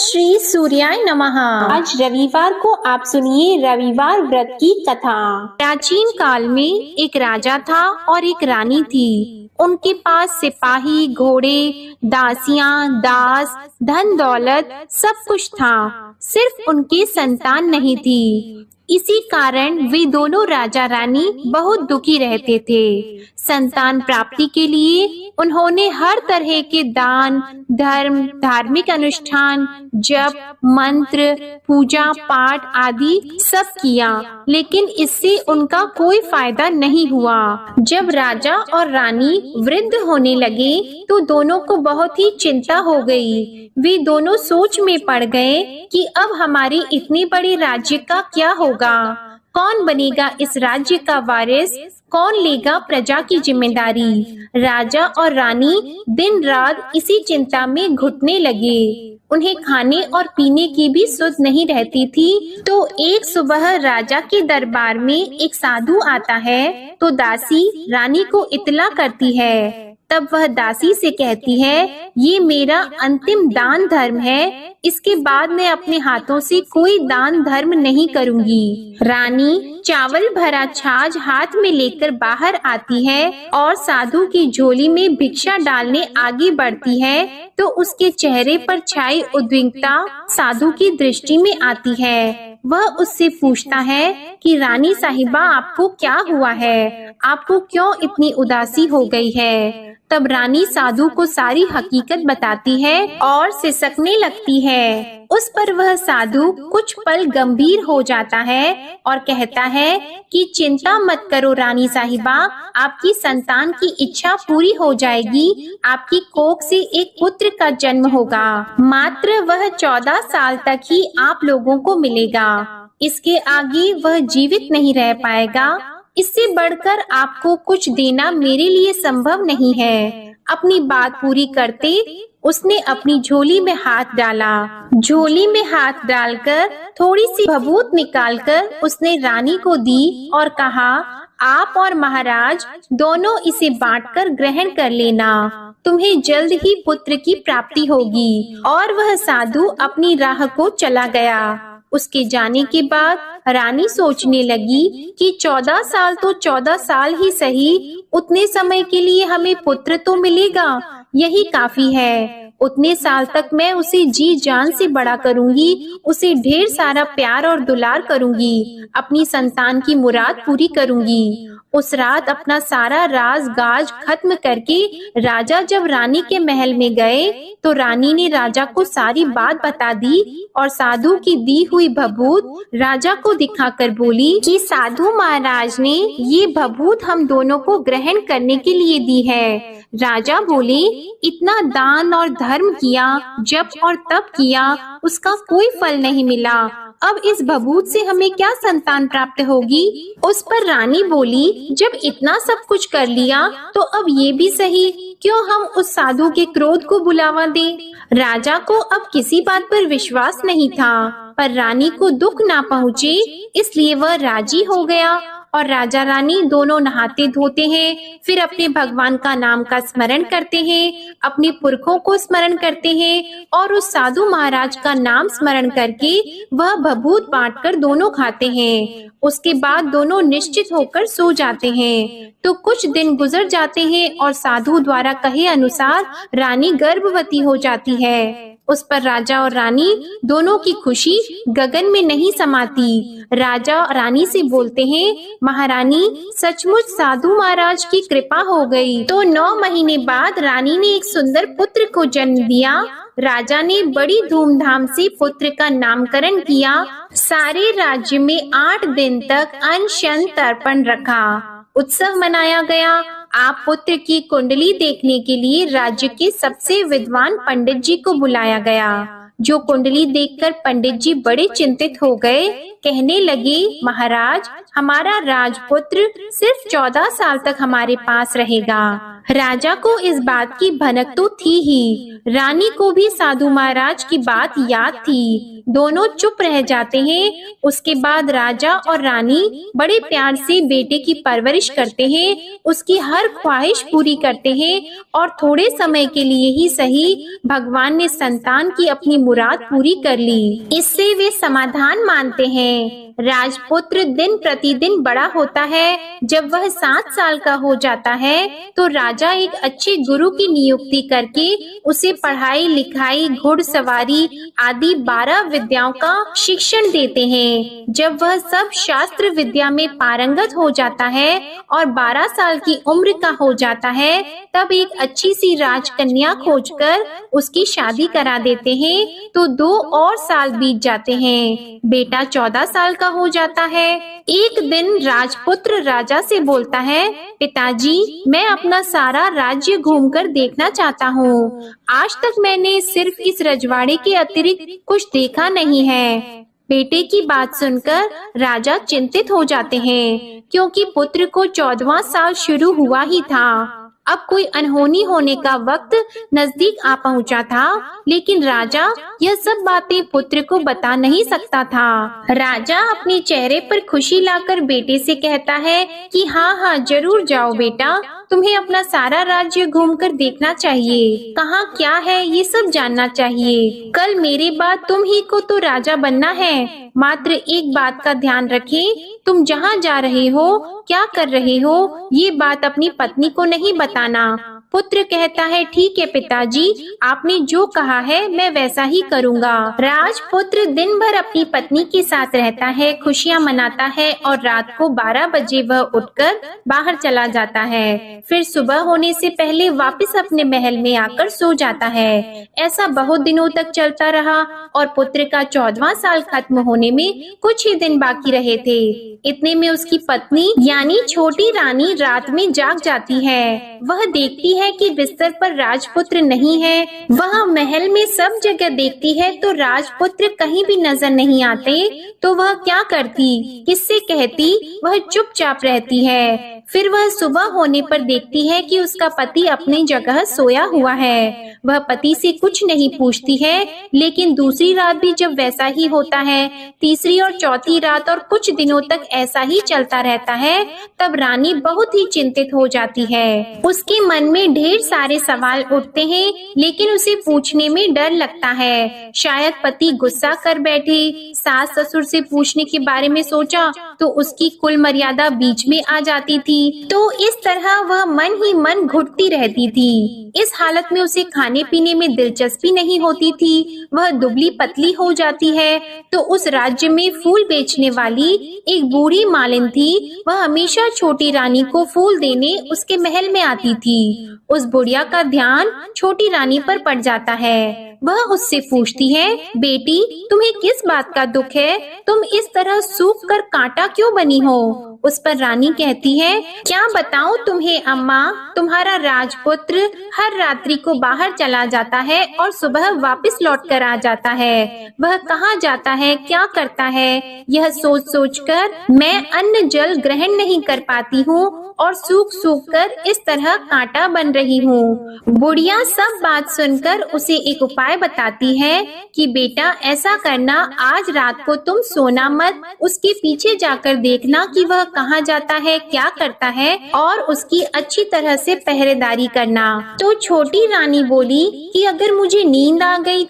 श्री सूर्याय नमः। आज रविवार को आप सुनिए रविवार व्रत की कथा। प्राचीन काल में एक राजा था और एक रानी थी। उनके पास सिपाही, घोड़े, दासियां, दास, धन दौलत सब कुछ था, सिर्फ उनकी संतान नहीं थी। इसी कारण वे दोनों राजा रानी बहुत दुखी रहते थे। संतान प्राप्ति के लिए उन्होंने हर तरह के दान, धर्म, धार्मिक अनुष्ठान, जप, मंत्र, पूजा पाठ आदि सब किया, लेकिन इससे उनका कोई फायदा नहीं हुआ। जब राजा और रानी वृद्ध होने लगे तो दोनों को बहुत ही चिंता हो गई। वे दोनों सोच में पड़ गए कि अब हमारे इतने बड़े राज्य का क्या होगा, कौन बनेगा इस राज्य का वारिस, कौन लेगा प्रजा की जिम्मेदारी। राजा और रानी दिन रात इसी चिंता में घुटने लगे। उन्हें खाने और पीने की भी सुध नहीं रहती थी। तो एक सुबह राजा के दरबार में एक साधु आता है तो दासी रानी को इत्तला करती है। तब वह दासी से कहती है, ये मेरा अंतिम दान धर्म है, इसके बाद मैं अपने हाथों से कोई दान धर्म नहीं करूंगी। रानी चावल भरा छाछ हाथ में लेकर बाहर आती है और साधु की झोली में भिक्षा डालने आगे बढ़ती है तो उसके चेहरे पर छाई उद्विग्नता साधु की दृष्टि में आती है। वह उससे पूछता है कि रानी साहिबा, आपको क्या हुआ है, आपको क्यों इतनी उदासी हो गई है। तब रानी साधु को सारी हकीकत बताती है और सिसकने लगती है। उस पर वह साधु कुछ पल गंभीर हो जाता है और कहता है कि चिंता मत करो रानी साहिबा, आपकी संतान की इच्छा पूरी हो जाएगी। आपकी कोख से एक पुत्र का जन्म होगा, मात्र वह 14 साल तक ही आप लोगों को मिलेगा। इसके आगे वह जीवित नहीं रह पाएगा। इससे बढ़कर आपको कुछ देना मेरे लिए संभव नहीं है। अपनी बात पूरी करते उसने अपनी झोली में हाथ डाला। झोली में हाथ डालकर थोड़ी सी भभूत निकालकर उसने रानी को दी और कहा, आप और महाराज दोनों इसे बांटकर ग्रहण कर लेना, तुम्हें जल्द ही पुत्र की प्राप्ति होगी। और वह साधु अपनी राह को चला गया। उसके जाने के बाद रानी सोचने लगी कि 14 साल तो 14 साल ही सही, उतने समय के लिए हमें पुत्र तो मिलेगा, यही काफी है। उतने साल तक मैं उसे जी जान से बड़ा करूंगी, उसे ढेर सारा प्यार और दुलार करूंगी, अपनी संतान की मुराद पूरी करूंगी। उस रात अपना सारा राज गाज खत्म करके राजा जब रानी के महल में गए तो रानी ने राजा को सारी बात बता दी और साधु की दी हुई भभूत राजा को दिखाकर बोली कि साधु महाराज ने ये भभूत हम दोनों को ग्रहण करने के लिए दी है। राजा बोले, इतना दान और धर्म किया, जप और तप किया, उसका कोई फल नहीं मिला। अब इस भभूत से हमें क्या संतान प्राप्त होगी। उस पर रानी बोली, जब इतना सब कुछ कर लिया तो अब ये भी सही, क्यों हम उस साधु के क्रोध को बुलावा दें। राजा को अब किसी बात पर विश्वास नहीं था, पर रानी को दुख ना पहुँचे इसलिए वह राजी हो गया। और राजा रानी दोनों नहाते धोते हैं, फिर अपने भगवान का नाम का स्मरण करते हैं, अपने पुरखों को स्मरण करते हैं और उस साधु महाराज का नाम स्मरण करके वह भभूत बांटकर दोनों खाते हैं। उसके बाद दोनों निश्चित होकर सो जाते हैं। तो कुछ दिन गुजर जाते हैं और साधु द्वारा कहे अनुसार रानी गर्भवती हो जाती है। उस पर राजा और रानी दोनों की खुशी गगन में नहीं समाती। राजा रानी से बोलते हैं, महारानी सचमुच साधु महाराज की कृपा हो गई। तो 9 महीने बाद रानी ने एक सुंदर पुत्र को जन्म दिया। राजा ने बड़ी धूमधाम से पुत्र का नामकरण किया। सारे राज्य में 8 दिन तक अनशन तर्पण रखा, उत्सव मनाया गया। आप पुत्र की कुंडली देखने के लिए राज्य के सबसे विद्वान पंडित जी को बुलाया गया। जो कुंडली देखकर पंडित जी बड़े चिंतित हो गए, कहने लगे, महाराज हमारा राजपुत्र सिर्फ 14 साल तक हमारे पास रहेगा। राजा को इस बात की भनक तो थी ही, रानी को भी साधु महाराज की बात याद थी। दोनों चुप रह जाते हैं। उसके बाद राजा और रानी बड़े प्यार से बेटे की परवरिश करते हैं, उसकी हर ख्वाहिश पूरी करते हैं और थोड़े समय के लिए ही सही भगवान ने संतान की अपनी मुराद पूरी कर ली। इससे वे समाधान मानते हैं। राजपुत्र दिन प्रतिदिन बड़ा होता है। जब वह 7 साल का हो जाता है तो राजा एक अच्छे गुरु की नियुक्ति करके उसे पढ़ाई लिखाई, घुड़सवारी आदि 12 विद्याओं का शिक्षण देते हैं। जब वह सब शास्त्र विद्या में पारंगत हो जाता है और 12 साल की उम्र का हो जाता है, तब एक अच्छी सी राजकन्या खोजकर उसकी शादी करा देते हैं। तो 2 और साल बीत जाते हैं। बेटा 14 साल का हो जाता है। एक दिन राजपुत्र राजा से बोलता है, पिताजी, मैं अपना सारा राज्य घूमकर देखना चाहता हूँ। आज तक मैंने सिर्फ इस रजवाड़े के अतिरिक्त कुछ देखा नहीं है। बेटे की बात सुनकर राजा चिंतित हो जाते हैं, क्योंकि पुत्र को 14वां साल शुरू हुआ ही था। अब कोई अनहोनी होने का वक्त नजदीक आ पहुंचा था, लेकिन राजा यह सब बातें पुत्र को बता नहीं सकता था। राजा अपने चेहरे पर खुशी लाकर बेटे से कहता है कि हाँ, जरूर जाओ बेटा, तुम्हें अपना सारा राज्य घूमकर देखना चाहिए। कहाँ क्या है ये सब जानना चाहिए। कल मेरे बाद तुम ही को तो राजा बनना है। मात्र एक बात का ध्यान रखें, तुम जहाँ जा रहे हो, क्या कर रहे हो, ये बात अपनी पत्नी को नहीं बताना। पुत्र कहता है, ठीक है पिताजी, आपने जो कहा है मैं वैसा ही करूँगा। राजपुत्र दिन भर अपनी पत्नी के साथ रहता है, खुशियाँ मनाता है और रात को 12 बजे वह उठकर बाहर चला जाता है। फिर सुबह होने से पहले वापस अपने महल में आकर सो जाता है। ऐसा बहुत दिनों तक चलता रहा और पुत्र का 14वां साल खत्म होने में कुछ ही दिन बाकी रहे थे। इतने में उसकी पत्नी यानी छोटी रानी रात में जाग जाती है। वह देखती है कि बिस्तर पर राजपुत्र नहीं है। वह महल में सब जगह देखती है तो राजपुत्र कहीं भी नजर नहीं आते। तो वह क्या करती, किससे कहती? वह चुपचाप रहती है। फिर वह सुबह होने पर देखती है कि उसका पति अपनी जगह सोया हुआ है। वह पति से कुछ नहीं पूछती है, लेकिन दूसरी रात भी जब वैसा ही होता है, तीसरी और चौथी रात और कुछ दिनों तक ऐसा ही चलता रहता है, तब रानी बहुत ही चिंतित हो जाती है। उसके मन में ढेर सारे सवाल उठते हैं, लेकिन उसे पूछने में डर लगता है। शायद पति गुस्सा कर बैठे। सास ससुर से पूछने के बारे में सोचा तो उसकी कुल मर्यादा बीच में आ जाती थी। तो इस तरह वह मन ही मन घुटती रहती थी। इस हालत में उसे खाने पीने में दिलचस्पी नहीं होती थी। वह दुबली पतली हो जाती है। तो उस राज्य में फूल बेचने वाली एक बूढ़ी मालिन थी। वह हमेशा छोटी रानी को फूल देने उसके महल में आती थी। उस बुढ़िया का ध्यान छोटी रानी पर पड़ जाता है। वह उससे पूछती है, बेटी, तुम्हें किस बात का दुख है? तुम इस तरह सूख कर कांटा क्यों बनी हो? उस पर रानी कहती है, क्या बताऊं तुम्हें अम्मा, तुम्हारा राजपुत्र हर रात्रि को बाहर चला जाता है और सुबह वापस लौट कर आ जाता है। वह कहाँ जाता है, क्या करता है, यह सोच सोच कर मैं अन्न जल ग्रहण नहीं कर पाती हूँ और सूख सूख कर इस तरह कांटा बन रही हूँ। बुढ़िया सब बात सुनकर उसे एक उपाय बताती है कि बेटा ऐसा करना, आज रात को तुम सोना मत, उसके पीछे जाकर देखना कि वह कहाँ जाता है, क्या करता है और उसकी अच्छी तरह से पहरेदारी करना। तो छोटी रानी बोली कि अगर मुझे नींद आ गई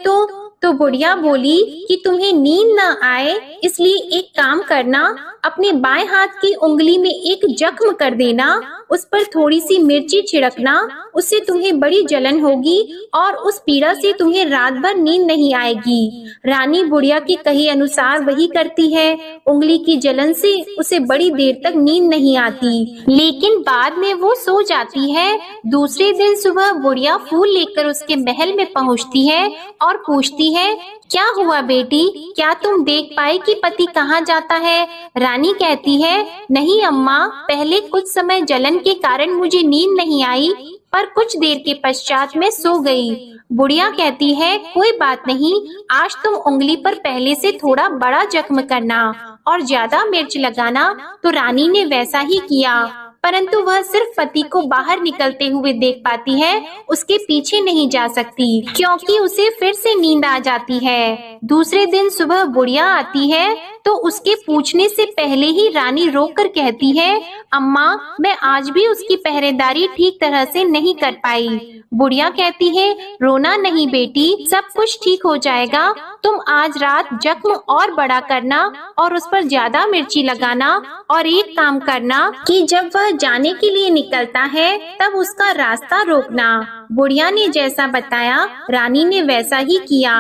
तो बुढ़िया बोली कि तुम्हें नींद न आए इसलिए एक काम करना, अपने बाएं हाथ की उंगली में एक जख्म कर देना, उस पर थोड़ी सी मिर्ची छिड़कना, उससे तुम्हें बड़ी जलन होगी और उस पीड़ा से तुम्हें रात भर नींद नहीं आएगी। रानी बुढ़िया के कहे अनुसार वही करती है। उंगली की जलन से उसे बड़ी देर तक नींद नहीं आती, लेकिन बाद में वो सो जाती है। दूसरे दिन सुबह बुढ़िया फूल लेकर उसके महल में पहुंचती है और पूछती है, क्या हुआ बेटी, क्या तुम देख पाई कि पति कहाँ जाता है? रानी कहती है, नहीं अम्मा, पहले कुछ समय जलन के कारण मुझे नींद नहीं आई, पर कुछ देर के पश्चात मैं सो गई। बुढ़िया कहती है, कोई बात नहीं, आज तुम उंगली पर पहले से थोड़ा बड़ा जख्म करना और ज्यादा मिर्च लगाना। तो रानी ने वैसा ही किया। परंतु वह सिर्फ पति को बाहर निकलते हुए देख पाती है, उसके पीछे नहीं जा सकती क्योंकि उसे फिर से नींद आ जाती है। दूसरे दिन सुबह बुढ़िया आती है तो उसके पूछने से पहले ही रानी रोककर कहती है, अम्मा, मैं आज भी उसकी पहरेदारी ठीक तरह से नहीं कर पाई। बुढ़िया कहती है, रोना नहीं बेटी, सब कुछ ठीक हो जाएगा। तुम आज रात जख्म और बड़ा करना और उस पर ज्यादा मिर्ची लगाना और एक काम करना कि जब वह जाने के लिए निकलता है तब उसका रास्ता रोकना। बुढ़िया ने जैसा बताया रानी ने वैसा ही किया।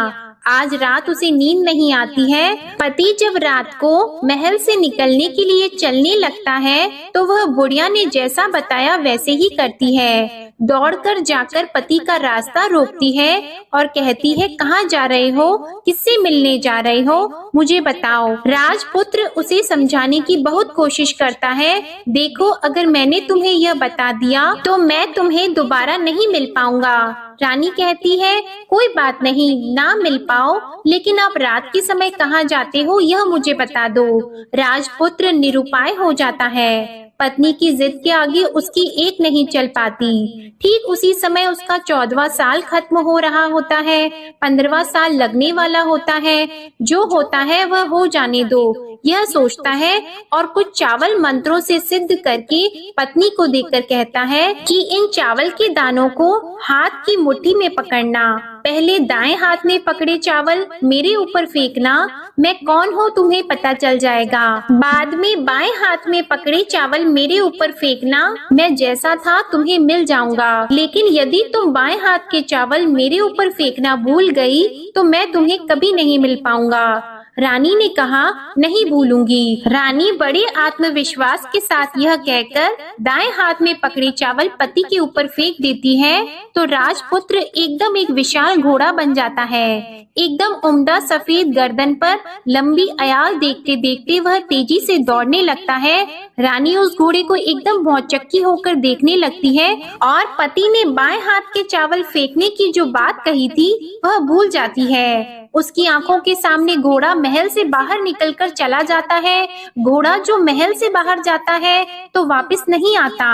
आज रात उसे नींद नहीं आती है। पति जब रात को महल से निकलने के लिए चलने लगता है तो वह बुढ़िया ने जैसा बताया वैसे ही करती है। दौड़कर जाकर पति का रास्ता रोकती है और कहती है, कहाँ जा रहे हो, किससे मिलने जा रहे हो, मुझे बताओ। राजपुत्र उसे समझाने की बहुत कोशिश करता है। देखो, अगर मैंने तुम्हें यह बता दिया तो मैं तुम्हें दोबारा नहीं मिल पाऊंगा। रानी कहती है, कोई बात नहीं, ना मिल पाओ, लेकिन आप रात के समय कहाँ जाते हो यह मुझे बता दो। राजपुत्र निरुपाय हो जाता है। पत्नी की जिद के आगे उसकी एक नहीं चल पाती। ठीक उसी समय उसका 14वां साल खत्म हो रहा होता है, 15वां साल लगने वाला होता है। जो होता है वह हो जाने दो, यह सोचता है और कुछ चावल मंत्रों से सिद्ध करके पत्नी को देकर कहता है कि इन चावल के दानों को हाथ की मुट्ठी में पकड़ना। पहले दाएं हाथ में पकड़े चावल मेरे ऊपर फेंकना, मैं कौन हूँ तुम्हें पता चल जाएगा। बाद में बाएं हाथ में पकड़े चावल मेरे ऊपर फेंकना, मैं जैसा था तुम्हें मिल जाऊंगा। लेकिन यदि तुम बाएं हाथ के चावल मेरे ऊपर फेंकना भूल गई तो मैं तुम्हें कभी नहीं मिल पाऊंगा। रानी ने कहा, नहीं भूलूंगी। रानी बड़े आत्मविश्वास के साथ यह कहकर दाएं हाथ में पकड़े चावल पति के ऊपर फेंक देती है तो राजपुत्र एकदम एक विशाल घोड़ा बन जाता है। एकदम उम्दा सफेद गर्दन पर लंबी अयाल देखते देखते वह तेजी से दौड़ने लगता है। रानी उस घोड़े को एकदम भौचक्की होकर देखने लगती है और पति ने बाएं हाथ के चावल फेंकने की जो बात कही थी वह भूल जाती है। उसकी आंखों के सामने घोड़ा महल से बाहर निकलकर चला जाता है। घोड़ा जो महल से बाहर जाता है तो वापस नहीं आता।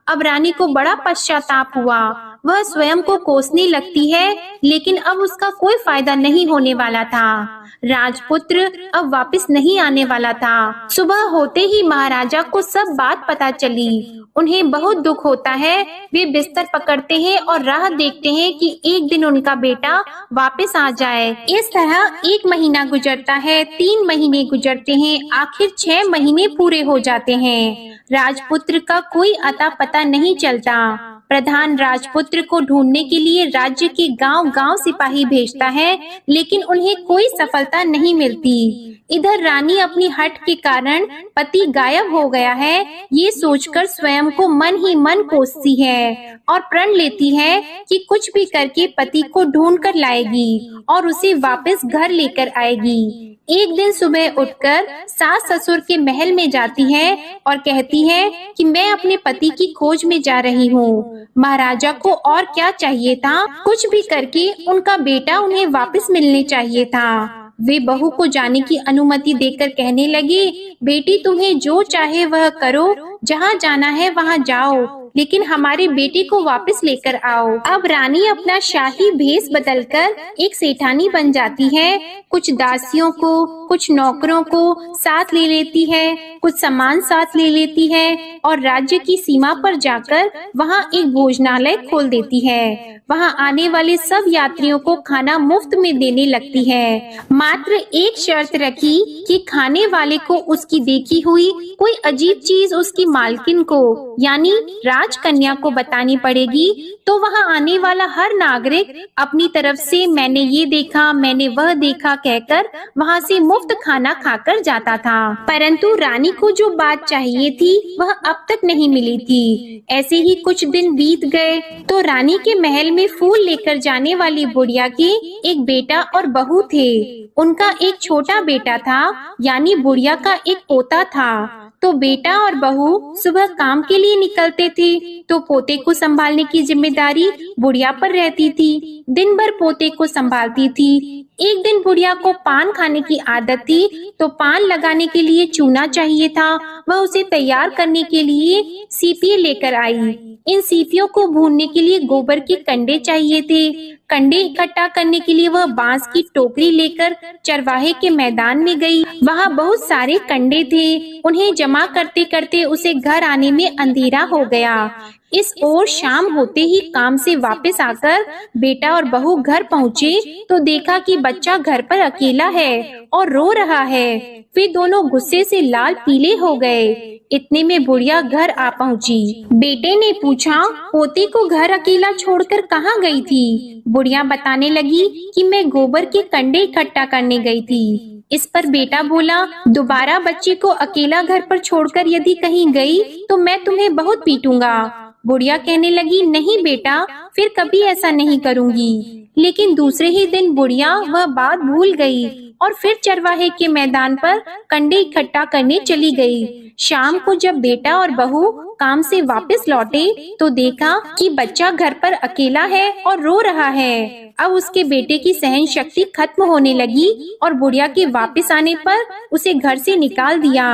अब रानी को बड़ा पश्चाताप हुआ। वह स्वयं को कोसने लगती है, लेकिन अब उसका कोई फायदा नहीं होने वाला था। राजपुत्र अब वापस नहीं आने वाला था। सुबह होते ही महाराजा को सब बात पता चली। उन्हें बहुत दुख होता है। वे बिस्तर पकड़ते हैं और राह देखते हैं कि एक दिन उनका बेटा वापस आ जाए। इस तरह 1 महीना गुजरता है, 3 महीने गुजरते हैं, आखिर 6 महीने पूरे हो जाते हैं। राजपुत्र का कोई अता पता नहीं चलता। प्रधान राजपुत्र को ढूंढने के लिए राज्य के गांव-गांव सिपाही भेजता है, लेकिन उन्हें कोई सफलता नहीं मिलती। इधर रानी अपनी हठ के कारण पति गायब हो गया है, ये सोचकर स्वयं को मन ही मन कोसती है और प्रण लेती है कि कुछ भी करके पति को ढूंढ कर लाएगी और उसे वापस घर लेकर आएगी। एक दिन सुबह उठकर सास ससुर के महल में जाती है और कहती है कि मैं अपने पति की खोज में जा रही हूँ। महाराजा को और क्या चाहिए था, कुछ भी करके उनका बेटा उन्हें वापस मिलने चाहिए था। वे बहू को जाने की अनुमति देकर कहने लगे, बेटी तुम्हें जो चाहे वह करो, जहाँ जाना है वहाँ जाओ, लेकिन हमारे बेटे को वापस लेकर आओ। अब रानी अपना शाही भेष बदलकर एक सेठानी बन जाती है। कुछ दासियों को, कुछ नौकरों को साथ ले लेती है, कुछ सामान साथ ले लेती है और राज्य की सीमा पर जाकर वहाँ एक भोजनालय खोल देती है। वहाँ आने वाले सब यात्रियों को खाना मुफ्त में देने लगती है। मात्र एक शर्त रखी कि खाने वाले को उसकी देखी हुई कोई अजीब चीज उसकी मालकिन को यानी राजकन्या को बतानी पड़ेगी, तो वहाँ आने वाला हर नागरिक अपनी तरफ से मैंने ये देखा, मैंने वह देखा कहकर वहाँ से मुफ्त खाना खाकर जाता था। परंतु रानी को जो बात चाहिए थी वह अब तक नहीं मिली थी। ऐसे ही कुछ दिन बीत गए तो रानी के महल में फूल लेकर जाने वाली बुढ़िया के एक बेटा और बहू थे। उनका एक छोटा बेटा था, यानी बुढ़िया का एक पोता था। तो बेटा और बहू सुबह काम के लिए निकलते थे, तो पोते को संभालने की जिम्मेदारी बुढ़िया पर रहती थी। दिन भर पोते को संभालती थी। एक दिन बुढ़िया को पान खाने की आदत थी, तो पान लगाने के लिए चूना चाहिए था। वह उसे तैयार करने के लिए सीपी लेकर आई। इन सीपियों को भूनने के लिए गोबर के कंडे चाहिए थे। कंडे इकट्ठा करने के लिए वह बांस की टोकरी लेकर चरवाहे के मैदान में गई। वहाँ बहुत सारे कंडे थे। उन्हें जमा करते करते उसे घर आने में अंधेरा हो गया। इस ओर शाम होते ही काम से वापस आकर बेटा और बहू घर पहुँचे, तो देखा कि बच्चा घर पर अकेला है और रो रहा है। वे दोनों गुस्से से लाल पीले हो गए। इतने में बुढ़िया घर आ पहुंची। बेटे ने पूछा, पोते को घर अकेला छोड़कर कहाँ गई थी? बुढ़िया बताने लगी कि मैं गोबर के कंडे इकट्ठा करने गई थी। इस पर बेटा बोला, दोबारा बच्चे को अकेला घर पर छोड़कर यदि कहीं गई तो मैं तुम्हें बहुत पीटूंगा। बुढ़िया कहने लगी, नहीं बेटा, फिर कभी ऐसा नहीं करूंगी। लेकिन दूसरे ही दिन बुढ़िया वह बात भूल गई और फिर चरवाहे के मैदान पर कंडे इकट्ठा करने चली गई। शाम को जब बेटा और बहू काम से वापस लौटे, तो देखा कि बच्चा घर पर अकेला है और रो रहा है। अब उसके बेटे की सहन शक्ति खत्म होने लगी और बुढ़िया के वापस आने पर उसे घर से निकाल दिया।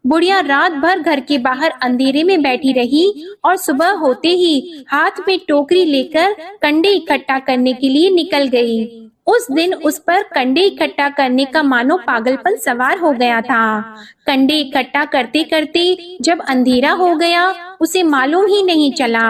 बुढ़िया रात भर घर के बाहर अंधेरे में बैठी रही और सुबह होते ही हाथ में टोकरी लेकर कंडे इकट्ठा करने के लिए निकल गई। उस दिन उस पर कंडे इकट्ठा करने का मानो पागलपन सवार हो गया था। कंडे इकट्ठा करते करते जब अंधेरा हो गया, उसे मालूम ही नहीं चला।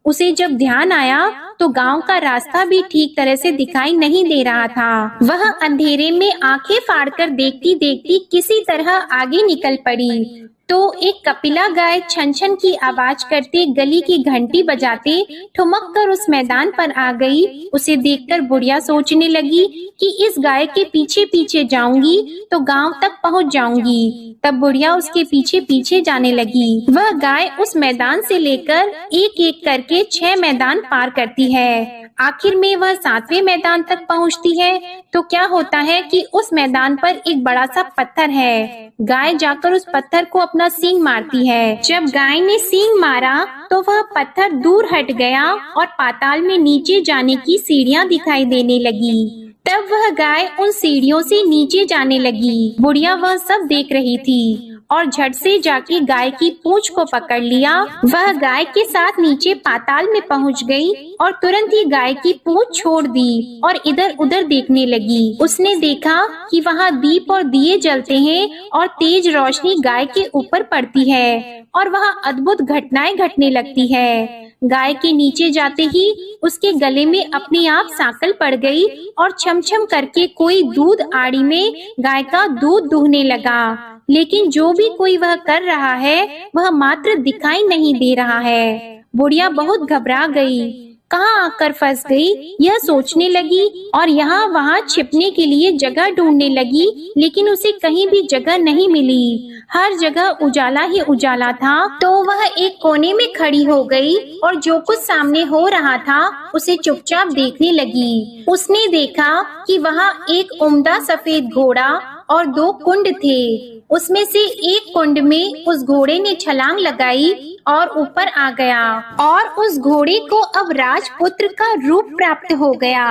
उसे जब ध्यान आया तो गांव का रास्ता भी ठीक तरह से दिखाई नहीं दे रहा था। वह अंधेरे में आंखें फाड़कर देखती देखती किसी तरह आगे निकल पड़ी। तो एक कपिला गाय छन छन की आवाज करते गली की घंटी बजाते ठुमक कर उस मैदान पर आ गई। उसे देखकर बुढ़िया सोचने लगी कि इस गाय के पीछे पीछे जाऊंगी तो गांव तक पहुंच जाऊंगी। तब बुढ़िया उसके पीछे पीछे जाने लगी। वह गाय उस मैदान से लेकर एक एक करके 6 मैदान पार करती है। आखिर में वह 7वें मैदान तक पहुंचती है, तो क्या होता है कि उस मैदान पर एक बड़ा सा पत्थर है। गाय जाकर उस पत्थर को अपना सींग मारती है। जब गाय ने सींग मारा तो वह पत्थर दूर हट गया और पाताल में नीचे जाने की सीढ़ियां दिखाई देने लगी। तब वह गाय उन सीढ़ियों से नीचे जाने लगी। बुढ़िया वह सब देख रही थी और झट से जाके गाय की पूंछ को पकड़ लिया। वह गाय के साथ नीचे पाताल में पहुंच गई और तुरंत ही गाय की पूंछ छोड़ दी और इधर उधर देखने लगी। उसने देखा कि वहाँ दीप और दिए जलते हैं और तेज रोशनी गाय के ऊपर पड़ती है और वहाँ अद्भुत घटनाएं घटने लगती है। गाय के नीचे जाते ही उसके गले में अपने आप सांकल पड़ गई और छमछम करके कोई दूध आड़ी में गाय का दूध दूहने लगा। लेकिन जो भी कोई वह कर रहा है वह मात्र दिखाई नहीं दे रहा है। बुढ़िया बहुत घबरा गई, कहाँ आकर फंस गई यह सोचने लगी और यहाँ वहाँ छिपने के लिए जगह ढूंढने लगी। लेकिन उसे कहीं भी जगह नहीं मिली। हर जगह उजाला ही उजाला था। तो वह एक कोने में खड़ी हो गई और जो कुछ सामने हो रहा था उसे चुपचाप देखने लगी। उसने देखा कि वहाँ एक उम्दा सफेद घोड़ा और 2 कुंड थे। उसमें से एक कुंड में उस घोड़े ने छलांग लगाई और ऊपर आ गया और उस घोड़े को अब राजपुत्र का रूप प्राप्त हो गया।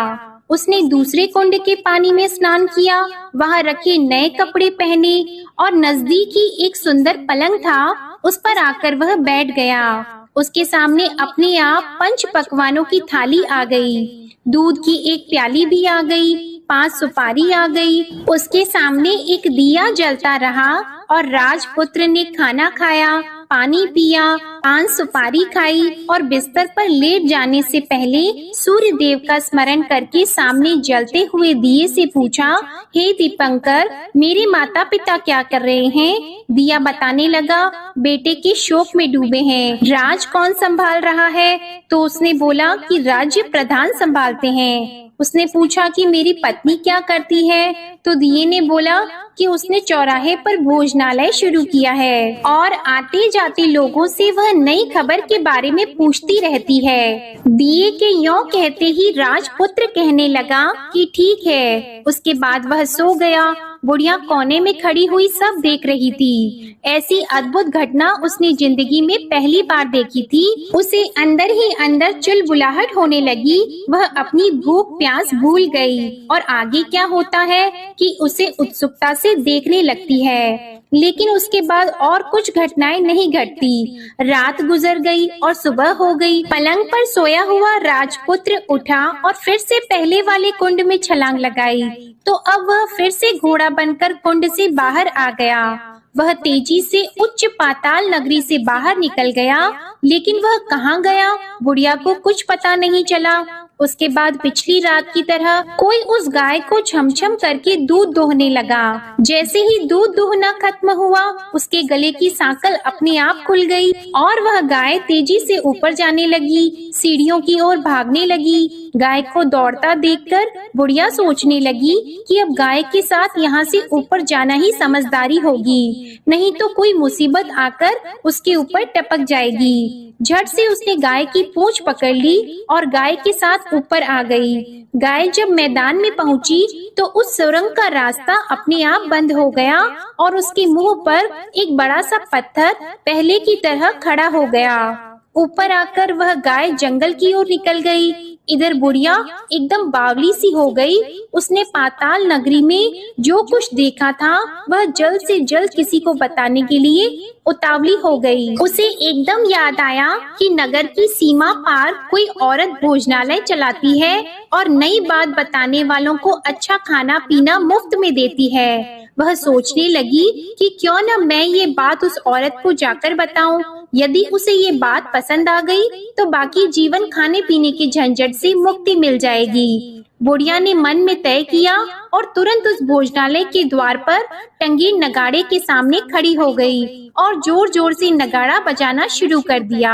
उसने दूसरे कुंड के पानी में स्नान किया, वहाँ रखे नए कपड़े पहने और नजदीक ही एक सुंदर पलंग था, उस पर आकर वह बैठ गया। उसके सामने अपने आप 5 पकवानों की थाली आ गई। दूध की एक प्याली भी आ गई, 5 सुपारी आ गई। उसके सामने एक दिया जलता रहा और राजपुत्र ने खाना खाया, पानी पिया, 5 सुपारी खाई और बिस्तर पर लेट जाने से पहले सूर्य देव का स्मरण करके सामने जलते हुए दिए से पूछा, हे दीपंकर, मेरे माता पिता क्या कर रहे हैं? दिया बताने लगा, बेटे के शोक में डूबे हैं। राज कौन संभाल रहा है? तो उसने बोला कि राज्य प्रधान संभालते हैं। उसने पूछा कि मेरी पत्नी क्या करती है? तो दिए ने बोला कि उसने चौराहे पर भोजनालय शुरू किया है और आते जाते लोगों से वह नई खबर के बारे में पूछती रहती है। दिए के यों कहते ही राजपुत्र कहने लगा कि ठीक है। उसके बाद वह सो गया। बुढ़िया कोने में खड़ी हुई सब देख रही थी। ऐसी अद्भुत घटना उसने जिंदगी में पहली बार देखी थी। उसे अंदर ही अंदर चुलबुलाहट होने लगी। वह अपनी भूख प्यास भूल गई और आगे क्या होता है कि उसे उत्सुकता से देखने लगती है। लेकिन उसके बाद और कुछ घटनाएं नहीं घटती। रात गुजर गई और सुबह हो गई। पलंग पर सोया हुआ राजपुत्र उठा और फिर से पहले वाले कुंड में छलांग लगाई। तो अब वह फिर से घोड़ा बनकर कुंड से बाहर आ गया। वह तेजी से उच्च पाताल नगरी से बाहर निकल गया, लेकिन वह कहाँ गया बुढ़िया को कुछ पता नहीं चला। उसके बाद पिछली रात की तरह कोई उस गाय को छमछम करके दूध दोहने लगा। जैसे ही दूध दोहना खत्म हुआ, उसके गले की सांकल अपने आप खुल गई और वह गाय तेजी से ऊपर जाने लगी, सीढ़ियों की ओर भागने लगी। गाय को दौड़ता देखकर बुढ़िया सोचने लगी कि अब गाय के साथ यहाँ से ऊपर जाना ही समझदारी होगी, नहीं तो कोई मुसीबत आकर उसके ऊपर टपक जाएगी। झट से उसने गाय की पूंछ पकड़ ली और गाय के साथ ऊपर आ गई। गाय जब मैदान में पहुंची तो उस सुरंग का रास्ता अपने आप बंद हो गया और उसके मुंह पर एक बड़ा सा पत्थर पहले की तरह खड़ा हो गया। ऊपर आकर वह गाय जंगल की ओर निकल गई। इधर बुढ़िया एकदम बावली सी हो गई। उसने पाताल नगरी में जो कुछ देखा था वह जल्द से जल्द किसी को बताने के लिए उतावली हो गई। उसे एकदम याद आया कि नगर की सीमा पार कोई औरत भोजनालय चलाती है और नई बात बताने वालों को अच्छा खाना पीना मुफ्त में देती है। वह सोचने लगी कि क्यों न मैं ये बात उस औरत को जाकर बताऊं। यदि उसे ये बात पसंद आ गई तो बाकी जीवन खाने पीने के झंझट से मुक्ति मिल जाएगी। बुढ़िया ने मन में तय किया और तुरंत उस भोजनालय के द्वार पर टंगे नगाड़े के सामने खड़ी हो गई और जोर जोर से नगाड़ा बजाना शुरू कर दिया।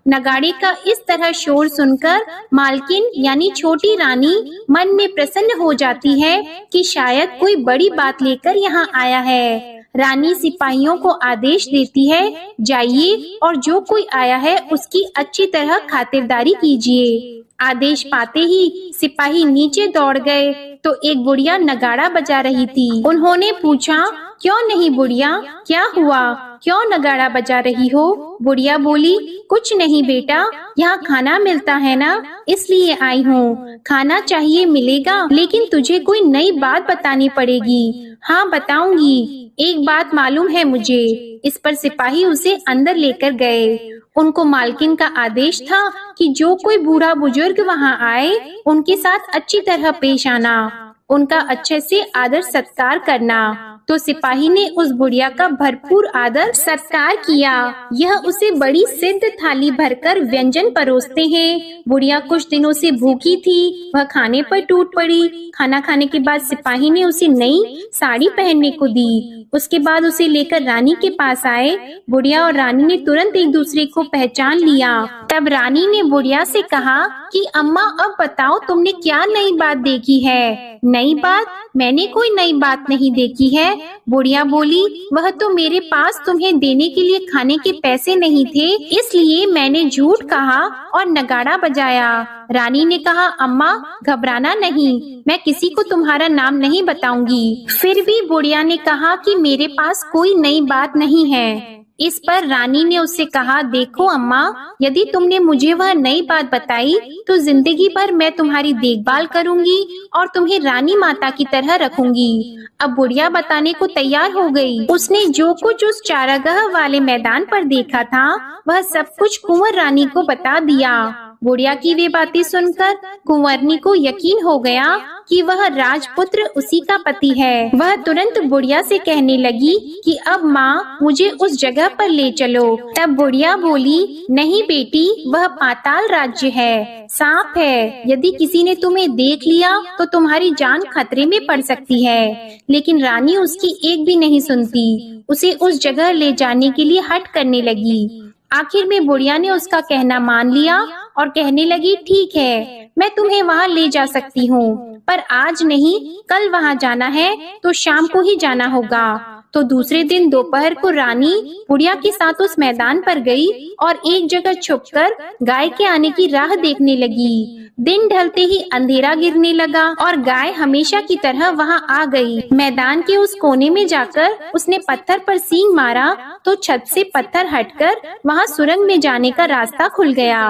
नगाड़े का इस तरह शोर सुनकर मालकिन यानी छोटी रानी मन में प्रसन्न हो जाती है कि शायद कोई बड़ी बात लेकर यहाँ आया है। रानी सिपाहियों को आदेश देती है, जाइए और जो कोई आया है उसकी अच्छी तरह खातिरदारी कीजिए। आदेश पाते ही सिपाही नीचे दौड़ गए तो एक बुढ़िया नगाड़ा बजा रही थी। उन्होंने पूछा, क्यों नहीं बुढ़िया, क्या हुआ, क्यों नगाड़ा बजा रही हो? बुढ़िया बोली, कुछ नहीं बेटा, यहाँ खाना मिलता है ना, इसलिए आई हूँ। खाना चाहिए मिलेगा, लेकिन तुझे कोई नई बात बतानी पड़ेगी। हाँ बताऊंगी, एक बात मालूम है मुझे। इस पर सिपाही उसे अंदर लेकर गए। उनको मालकिन का आदेश था कि जो कोई बूढ़ा बुजुर्ग वहाँ आए उनके साथ अच्छी तरह पेश आना, उनका अच्छे से आदर सत्कार करना। तो सिपाही ने उस बुढ़िया का भरपूर आदर सत्कार किया। यह उसे बड़ी सिद्ध थाली भरकर व्यंजन परोसते हैं। बुढ़िया कुछ दिनों से भूखी थी, वह खाने पर टूट पड़ी। खाना खाने के बाद सिपाही ने उसे नई साड़ी पहनने को दी। उसके बाद उसे लेकर रानी के पास आए। बुढ़िया और रानी ने तुरंत एक दूसरे को पहचान लिया। तब रानी ने बुढ़िया से कहा कि अम्मा अब बताओ तुमने क्या नई बात देखी है? नई बात? मैंने कोई नई बात नहीं देखी है। बुढ़िया बोली, वह तो मेरे पास तुम्हें देने के लिए खाने के पैसे नहीं थे, इसलिए मैंने झूठ कहा और नगाड़ा बजाया। रानी ने कहा, अम्मा घबराना नहीं, मैं किसी को तुम्हारा नाम नहीं बताऊंगी। फिर भी बुढ़िया ने कहा कि मेरे पास कोई नई बात नहीं है। इस पर रानी ने उससे कहा, देखो अम्मा, यदि तुमने मुझे वह नई बात बताई तो जिंदगी भर मैं तुम्हारी देखभाल करूंगी और तुम्हें रानी माता की तरह रखूंगी। अब बुढ़िया बताने को तैयार हो गई। उसने जो कुछ उस चारागाह वाले मैदान पर देखा था वह सब कुछ कुंवर रानी को बता दिया। बुढ़िया की वे बातें सुनकर कुंवरनी को यकीन हो गया कि वह राजपुत्र उसी का पति है। वह तुरंत बुढ़िया से कहने लगी कि अब माँ मुझे उस जगह पर ले चलो। तब बुढ़िया बोली, नहीं बेटी, वह पाताल राज्य है, सांप है। यदि किसी ने तुम्हें देख लिया तो तुम्हारी जान खतरे में पड़ सकती है। लेकिन रानी उसकी एक भी नहीं सुनती, उसे उस जगह ले जाने के लिए हठ करने लगी। आखिर में बुढ़िया ने उसका कहना मान लिया और कहने लगी, ठीक है, मैं तुम्हें वहाँ ले जा सकती हूँ, पर आज नहीं, कल वहाँ जाना है तो शाम को ही जाना होगा। तो दूसरे दिन दोपहर को रानी बुढ़िया के साथ उस मैदान पर गई और एक जगह छुपकर गाय के आने की राह देखने लगी। दिन ढलते ही अंधेरा गिरने लगा और गाय हमेशा की तरह वहां आ गई। मैदान के उस कोने में जाकर उसने पत्थर पर सींग मारा तो छत से पत्थर हटकर वहां सुरंग में जाने का रास्ता खुल गया।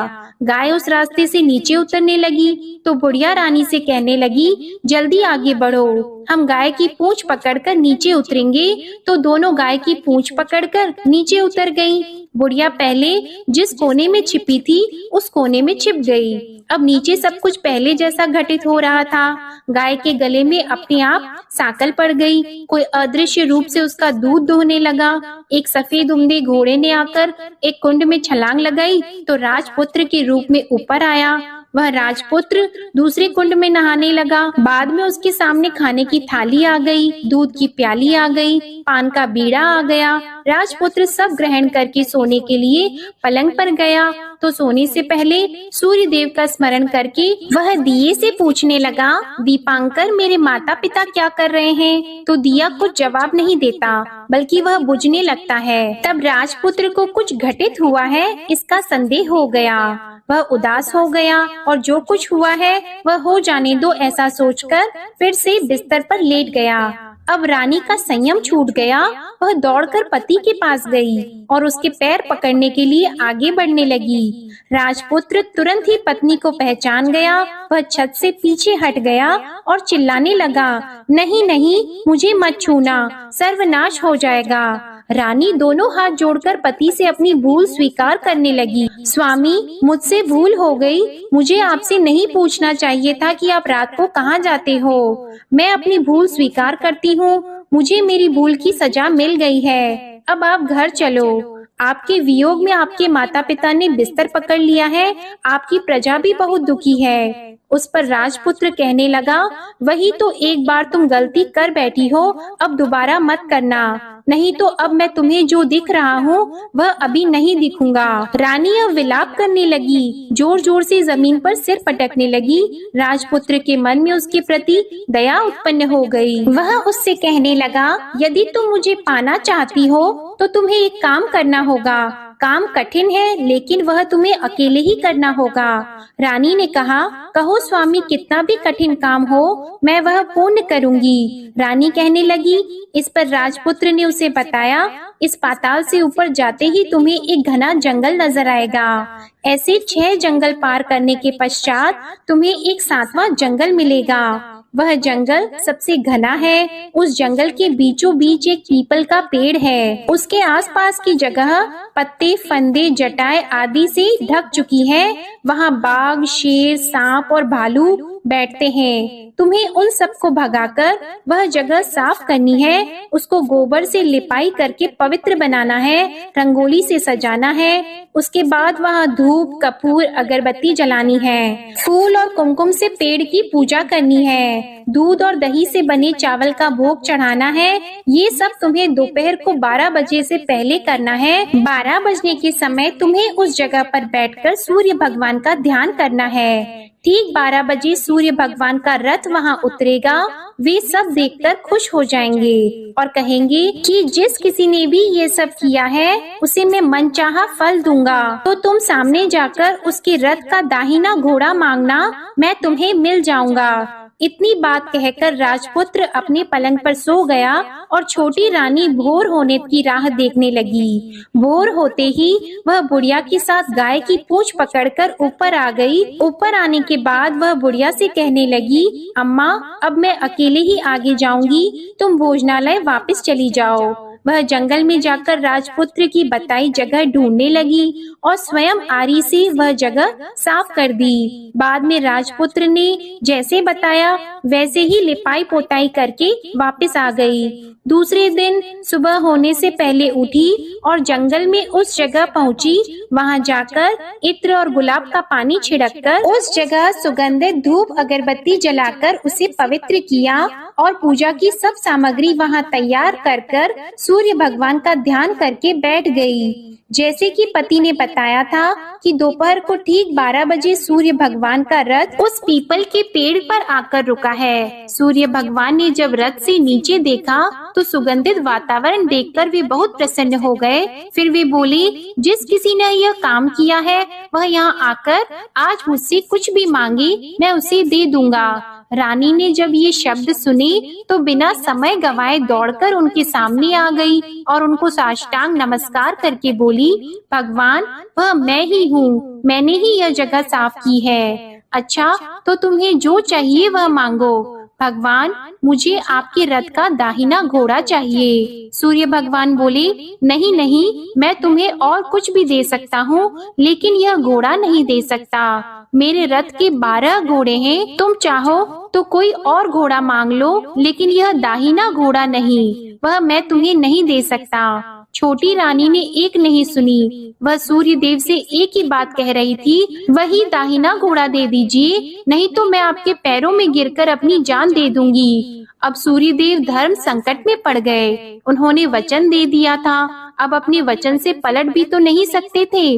गाय उस रास्ते से नीचे उतरने लगी तो बुढ़िया रानी से कहने लगी, जल्दी आगे बढ़ो, हम गाय की पूंछ पकड़कर नीचे उतरेंगे। तो दोनों गाय की पूंछ पकड़कर नीचे उतर गईं। बुढ़िया पहले जिस कोने में छिपी थी उस कोने में छिप गई। अब नीचे सब कुछ पहले जैसा घटित हो रहा था। गाय के गले में अपने आप सांकल पड़ गई। कोई अदृश्य रूप से उसका दूध दोहने लगा। एक सफेद उम्दे घोड़े ने आकर एक कुंड में छलांग लगाई तो राजपुत्र के रूप में ऊपर आया। वह राजपुत्र दूसरे कुंड में नहाने लगा। बाद में उसके सामने खाने की थाली आ गई, दूध की प्याली आ गई, पान का बीड़ा आ गया। राजपुत्र सब ग्रहण करके सोने के लिए पलंग पर गया तो सोने से पहले सूर्य देव का स्मरण करके वह दिए से पूछने लगा, दीपांकर, मेरे माता पिता क्या कर रहे हैं? तो दिया कुछ जवाब नहीं देता, बल्कि वह बुझने लगता है। तब राजपुत्र को कुछ घटित हुआ है इसका संदेह हो गया। वह उदास हो गया और जो कुछ हुआ है वह हो जाने दो ऐसा सोचकर फिर से बिस्तर पर लेट गया। अब रानी का संयम छूट गया। वह दौड़कर पति के पास गई और उसके पैर पकड़ने के लिए आगे बढ़ने लगी। राजपुत्र तुरंत ही पत्नी को पहचान गया। वह छत से पीछे हट गया और चिल्लाने लगा, नहीं नहीं, मुझे मत छूना, सर्वनाश हो जाएगा। रानी दोनों हाथ जोड़कर पति से अपनी भूल स्वीकार करने लगी। स्वामी, मुझसे भूल हो गई। मुझे आपसे नहीं पूछना चाहिए था कि आप रात को कहाँ जाते हो। मैं अपनी भूल स्वीकार करती हूँ। मुझे मेरी भूल की सजा मिल गई है। अब आप घर चलो। आपके वियोग में आपके माता पिता ने बिस्तर पकड़ लिया है। आपकी प्रजा भी बहुत दुखी है। उस पर राजपुत्र कहने लगा, वही तो एक बार तुम गलती कर बैठी हो, अब दोबारा मत करना, नहीं तो अब मैं तुम्हें जो दिख रहा हूँ वह अभी नहीं दिखूंगा। रानी अब विलाप करने लगी, जोर जोर से जमीन पर सिर पटकने लगी। राजपुत्र के मन में उसके प्रति दया उत्पन्न हो गई। वह उससे कहने लगा, यदि तुम मुझे पाना चाहती हो तो तुम्हें एक काम करना होगा। काम कठिन है लेकिन वह तुम्हें अकेले ही करना होगा। रानी ने कहा, कहो स्वामी, कितना भी कठिन काम हो मैं वह पूर्ण करूंगी। रानी कहने लगी। इस पर राजपुत्र ने उसे बताया, इस पाताल से ऊपर जाते ही तुम्हें एक घना जंगल नजर आएगा। ऐसे 6 जंगल पार करने के पश्चात तुम्हें एक 7वां जंगल मिलेगा। वह जंगल सबसे घना है। उस जंगल के बीचों बीच एक पीपल का पेड़ है। उसके आसपास की जगह पत्ते, फंदे, जटाएं आदि से ढक चुकी है। वहाँ बाघ, शेर, सांप और भालू बैठते हैं। तुम्हें उन सबको भगाकर वह जगह साफ करनी है। उसको गोबर से लिपाई करके पवित्र बनाना है, रंगोली से सजाना है। उसके बाद वहाँ धूप, कपूर, अगरबत्ती जलानी है। फूल और कुमकुम से पेड़ की पूजा करनी है। दूध और दही से बने चावल का भोग चढ़ाना है। ये सब तुम्हें दोपहर को 12 बजे से पहले करना है। 12 बजने के समय तुम्हें उस जगह पर बैठकर सूर्य भगवान का ध्यान करना है। ठीक 12 बजे सूर्य भगवान का रथ वहाँ उतरेगा। वे सब देखकर खुश हो जाएंगे और कहेंगे कि जिस किसी ने भी ये सब किया है उसे मैं मनचाहा फल दूंगा। तो तुम सामने जाकर उसके रथ का दाहिना घोड़ा मांगना, मैं तुम्हें मिल जाऊंगा। इतनी बात कहकर राजपुत्र अपने पलंग पर सो गया और छोटी रानी भोर होने की राह देखने लगी। भोर होते ही वह बुढ़िया के साथ गाय की पूंछ पकड़कर ऊपर आ गई। ऊपर आने के बाद वह बुढ़िया से कहने लगी, अम्मा, अब मैं अकेले ही आगे जाऊंगी, तुम भोजनालय वापस चली जाओ। वह जंगल में जाकर राजपुत्र की बताई जगह ढूंढने लगी और स्वयं आरी से वह जगह साफ कर दी। बाद में राजपुत्र ने जैसे बताया वैसे ही लिपाई पोताई करके वापस आ गई। दूसरे दिन सुबह होने से पहले उठी और जंगल में उस जगह पहुंची। वहां जाकर इत्र और गुलाब का पानी छिड़ककर उस जगह सुगंधित धूप अगरबत्ती जलाकर उसे पवित्र किया और पूजा की सब सामग्री वहाँ तैयार कर सूर्य भगवान का ध्यान करके बैठ गई। जैसे कि पति ने बताया था कि दोपहर को ठीक 12 बजे सूर्य भगवान का रथ उस पीपल के पेड़ पर आकर रुका है। सूर्य भगवान ने जब रथ से नीचे देखा तो सुगंधित वातावरण देखकर वे बहुत प्रसन्न हो गए। फिर वे बोले, जिस किसी ने यह काम किया है वह यहाँ आकर आज मुझसे कुछ भी मांगे मैं उसे दे दूंगा। रानी ने जब ये शब्द सुने तो बिना समय गवाए दौड़कर उनके सामने आ गई और उनको साष्टांग नमस्कार करके बोली, भगवान वह मैं ही हूँ, मैंने ही यह जगह साफ की है। अच्छा, तो तुम्हें जो चाहिए वह मांगो। भगवान, मुझे आपके रथ का दाहिना घोड़ा चाहिए। सूर्य भगवान बोले, नहीं नहीं, मैं तुम्हें और कुछ भी दे सकता हूँ, लेकिन यह घोड़ा नहीं दे सकता। मेरे रथ के 12 घोड़े हैं, तुम चाहो तो कोई और घोड़ा मांग लो, लेकिन यह दाहिना घोड़ा नहीं, वह मैं तुम्हें नहीं दे सकता। छोटी रानी ने एक नहीं सुनी, वह सूर्य देव से एक ही बात कह रही थी, वही दाहिना घोड़ा दे दीजिए, नहीं तो मैं आपके पैरों में गिरकर अपनी जान दे दूंगी। अब सूर्य देव धर्म संकट में पड़ गए। उन्होंने वचन दे दिया था, अब अपने वचन से पलट भी तो नहीं सकते थे।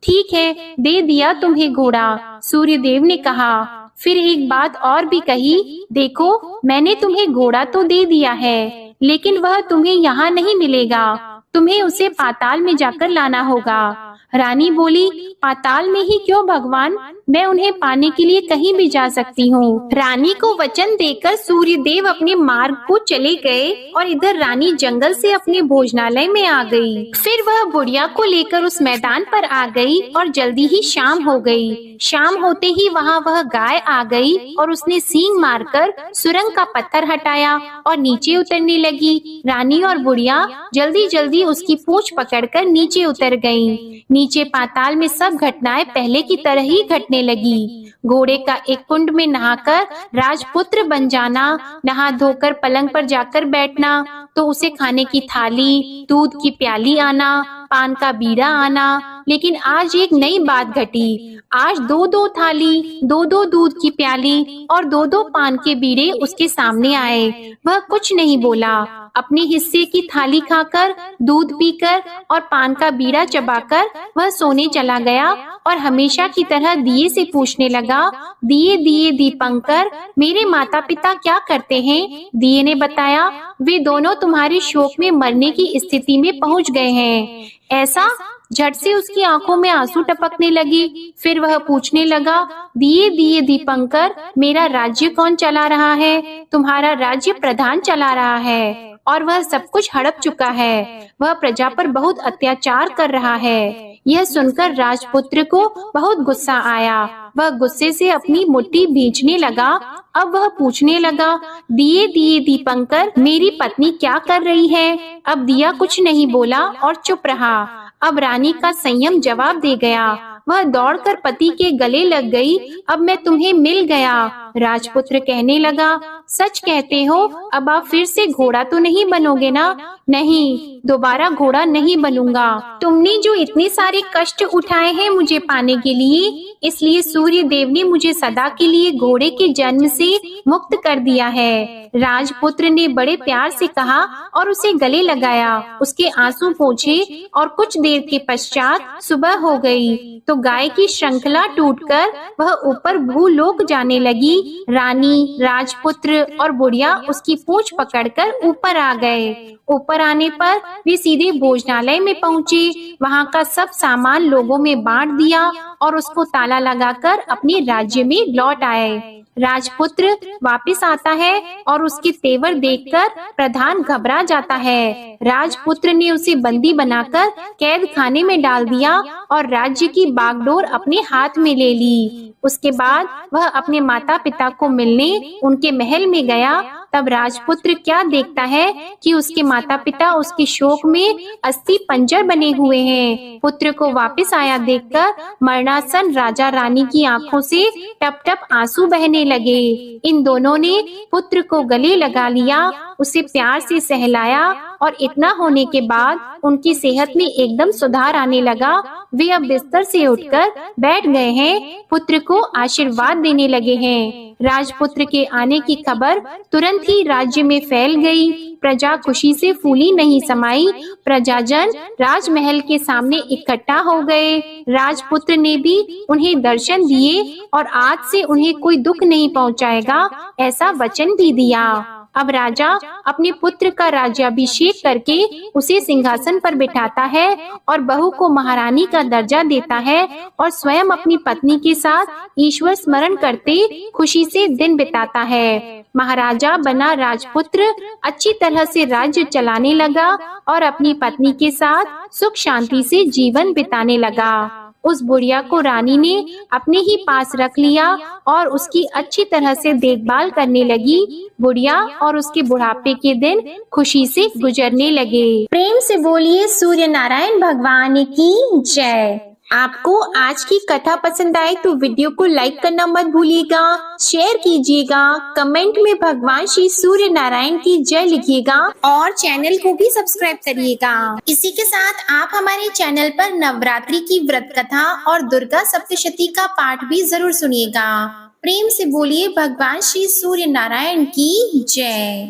ठीक है, दे दिया तुम्हें घोड़ा, सूर्य देव ने कहा। फिर एक बात और भी कही, देखो मैंने तुम्हें घोड़ा तो दे दिया है, लेकिन वह तुम्हें यहाँ नहीं मिलेगा, तुम्हें उसे पाताल में जाकर लाना होगा। रानी बोली, पाताल में ही क्यों भगवान, मैं उन्हें पाने के लिए कहीं भी जा सकती हूँ। रानी को वचन देकर सूर्य देव अपने मार्ग को चले गए और इधर रानी जंगल से अपने भोजनालय में आ गई। फिर वह बुढ़िया को लेकर उस मैदान पर आ गई और जल्दी ही शाम हो गई। शाम होते ही वहाँ वह गाय आ गई और उसने सींग मारकर सुरंग का पत्थर हटाया और नीचे उतरने लगी। रानी और बुढ़िया जल्दी जल्दी उसकी पूंछ पकड़कर नीचे उतर गईं। नीचे पाताल में सब घटनाएं पहले की तरह ही घटने लगी। घोड़े का एक कुंड में नहाकर राजपुत्र बन जाना, नहा धोकर पलंग पर जाकर बैठना, तो उसे खाने की थाली, दूध की प्याली आना, पान का बीड़ा आना। लेकिन आज एक नई बात घटी। आज 2-2 थाली, 2-2 दूध की प्याली और 2-2 पान के बीड़े उसके सामने आए। वह कुछ नहीं बोला। अपने हिस्से की थाली खाकर, दूध पीकर और पान का बीड़ा चबाकर वह सोने चला गया और हमेशा की तरह दिए से पूछने लगा, दिए दिए दीपंकर, मेरे माता पिता क्या करते हैं? दिए ने बताया, वे दोनों तुम्हारे शोक में मरने की स्थिति में पहुंच गए हैं। ऐसा? झट से उसकी आंखों में आंसू टपकने लगे। फिर वह पूछने लगा, दिए दिए दीपंकर, मेरा राज्य कौन चला रहा है? तुम्हारा राज्य प्रधान चला रहा है और वह सब कुछ हड़प चुका है। वह प्रजा पर बहुत अत्याचार कर रहा है। यह सुनकर राजपुत्र को बहुत गुस्सा आया। वह गुस्से से अपनी मुट्ठी भींचने लगा। अब वह पूछने लगा, दिए दिए दीपंकर, मेरी पत्नी क्या कर रही है? अब दिया कुछ नहीं बोला और चुप रहा। अब रानी का संयम जवाब दे गया। वह दौड़कर पति के गले लग गई। अब मैं तुम्हें मिल गया। राजपुत्र कहने लगा, सच कहते हो? अब आप फिर से घोड़ा तो नहीं बनोगे ना? नहीं, दोबारा घोड़ा नहीं बनूंगा। तुमने जो इतने सारे कष्ट उठाए हैं मुझे पाने के लिए, इसलिए सूर्य देव ने मुझे सदा के लिए घोड़े के जन्म से मुक्त कर दिया है। राजपुत्र ने बड़े प्यार से कहा और उसे गले लगाया। उसके आंसू पोंछे और कुछ देर के पश्चात सुबह हो गई तो गाय की श्रृंखला टूटकर वह ऊपर भूलोक जाने लगी। रानी, राजपुत्र और बुढ़िया उसकी पूंछ पकड़कर ऊपर आ गए। ऊपर आने पर वे सीधे भोजनालय में पहुँचे। वहाँ का सब सामान लोगों में बांट दिया और उसको ताला लगाकर अपने राज्य में लौट आए। राजपुत्र वापस आता है और उसके तेवर देखकर प्रधान घबरा जाता है। राजपुत्र ने उसे बंदी बनाकर कैद खाने में डाल दिया और राज्य की बागडोर अपने हाथ में ले ली। उसके बाद वह अपने माता पिता को मिलने उनके महल में गया। तब राजपुत्र क्या देखता है कि उसके माता पिता उसके शोक में अस्थि पंजर बने हुए हैं। पुत्र को वापस आया देखकर मरणासन राजा रानी की आंखों से टप टप आंसू बहने लगे। इन दोनों ने पुत्र को गले लगा लिया, उसे प्यार से सहलाया और इतना होने के बाद उनकी सेहत में एकदम सुधार आने लगा। वे अब बिस्तर से उठकर बैठ गए हैं, पुत्र को आशीर्वाद देने लगे हैं। राजपुत्र के आने की खबर तुरंत ही राज्य में फैल गई। प्रजा खुशी से फूली नहीं समाई। प्रजाजन राजमहल के सामने इकट्ठा हो गए। राजपुत्र ने भी उन्हें दर्शन दिए और आज से उन्हें कोई दुख नहीं पहुंचाएगा, ऐसा वचन भी दिया। अब राजा अपने पुत्र का राज्याभिषेक करके उसे सिंहासन पर बिठाता है और बहू को महारानी का दर्जा देता है और स्वयं अपनी पत्नी के साथ ईश्वर स्मरण करते खुशी से दिन बिताता है। महाराजा बना राजपुत्र अच्छी तरह से राज्य चलाने लगा और अपनी पत्नी के साथ सुख शांति से जीवन बिताने लगा। उस बुढ़िया को रानी ने अपने ही पास रख लिया और उसकी अच्छी तरह से देखभाल करने लगी। बुढ़िया और उसके बुढ़ापे के दिन खुशी से गुजरने लगे। प्रेम से बोलिए सूर्य नारायण भगवान की जय। आपको आज की कथा पसंद आए तो वीडियो को लाइक करना मत भूलिएगा, शेयर कीजिएगा, कमेंट में भगवान श्री सूर्य नारायण की जय लिखिएगा और चैनल को भी सब्सक्राइब करिएगा। इसी के साथ आप हमारे चैनल पर नवरात्रि की व्रत कथा और दुर्गा सप्तशती का पाठ भी जरूर सुनिएगा। प्रेम से बोलिए भगवान श्री सूर्य नारायण की जय।